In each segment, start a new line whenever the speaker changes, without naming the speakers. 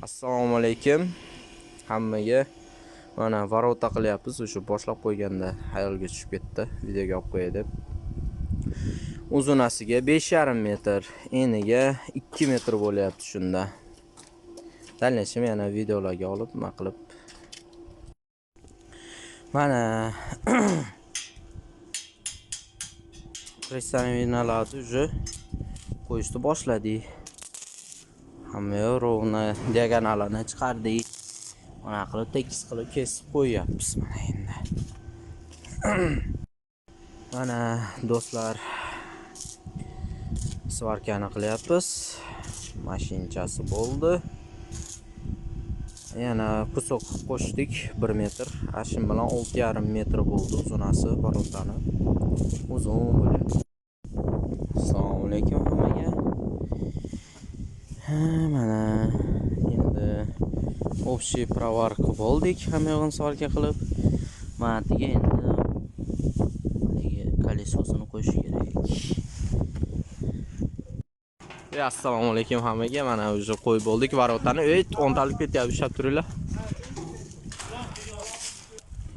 Assalomu alaykum hammaga. Mana varota qilyapmiz. O'sha boshlab qo'yganda xayolga tushib ketdi. Videoga olib qo'yay deb. Uzunasiga 5,5 metr, eniga 2 metr bo'lyapti shunda. Dalnishim yana videolarga olib, nima qilib. Mana Kristanalarni уже qo'yishni boshladik. Hamma rovna diagonalini chiqardik. Mana qilib tekis qilib kesib qo'yapmiz mana endi. Mana do'stlar, svarkani qilyapmiz. Mashinchasi bo'ldi. Yana kusok qo'shdik 1 metr. Ashim bilan 6,5 metr bo'ldi uzunasi varotani. Uzun bo'lyapti. Assalomu alaykum hammaga. Mana endi общий provarka bo'ldik, hamma yog'ini svarka qilib. Mana degan endi kolesosini qo'yish kerak. Assalomu alaykum hammaga. Mana уже qo'yib bo'ldik varotani. 10 talik ketyapti, ushlab turinglar.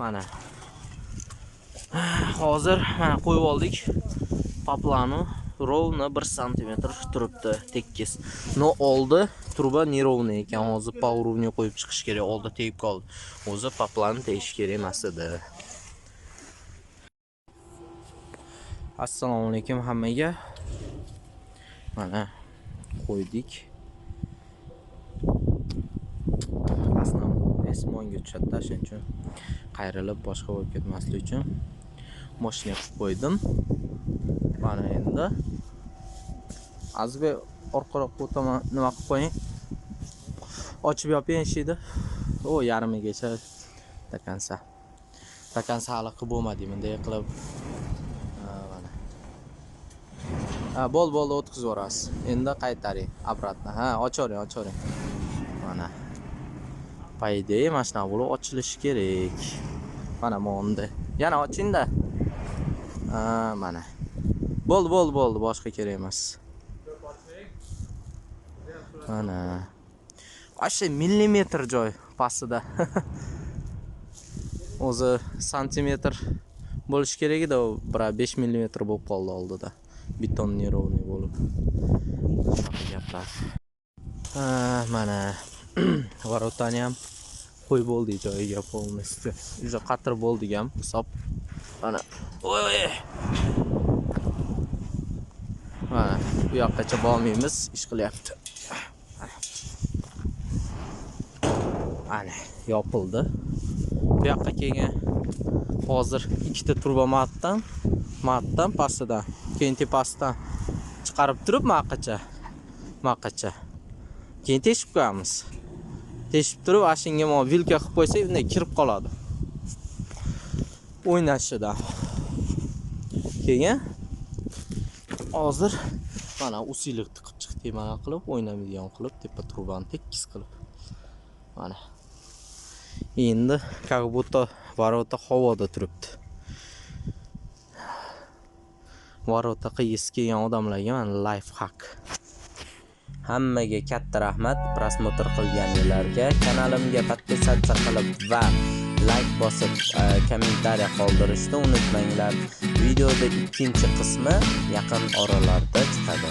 Mana hozir mana qo'yib oldik. Paplani ровно 1 sm turibdi, tekis. No oldi truba nerovniy ekan. Hozir по уровню qo'yib chiqish kerak. Oldi tegib qoldi. O'zi paplani tegish kerak emas edi. Assalomu alaykum hammaga. Mana qo'ydik. Aslan esmonga tushadi, shuning uchun qayrilib boshqa bo'lib ketmasligi uchun mashina qilib qo'ydim. Mana endi azbe orqaroq o'taman, nima qilib qo'ying. Ochib yoping eshikni. O, yarmigacha takansa. Takansa hali qilib bo'lmadi, bunday qilib. Mana. Bo'ldi, o'tkazib yuborasiz. Endi qaytaring, обратно. Ochavering. Mana. Po idее, mashina bo'lib ochilishi kerak. Mana bunda. Yana oching-da. Mana. Bo'ldi, boshqa kerak emas. Mana. Asha millimetr joy pastida. O'zi santimetr bo'lish kerak edi, bir 5 millimetr bo'lib qoldi oldida. Beton nerovniy bo'lib. Gaplar. Mana varotani ham qo'yib bo'ldi joyiga polностью. Уже qatr bo'ldi ham hisob. Mana. Mana bu yoqqacha bormaymiz, ish qilyapti. Ana yopildi. Bu yoqqa kelgan hozir ikkita turba matdan pastidan, keyin tepasidan chiqarib turib maqacha. Keyin teshib qo'yamiz. Teshib turib, ashinga mo vilka qilib qo'ysak, bunday kirib qoladi. O'ynashida. Keyin hozir mana usilik tiqib chiqdik, mana qilib o'ynamaydigan qilib, tepa turbani tekis qilib. Mana. Endi как будто varota havoda turibdi. Varota qiyisi kelgan odamlarga mana life hack. Hammaga katta rahmat prosmotr qilganlarga, kanalimga podpisatsiya qilib va like bosib, kommentariya qoldirishni unutmanglar. Videoda ikkinchi qismi yaqin oralarda chiqadi.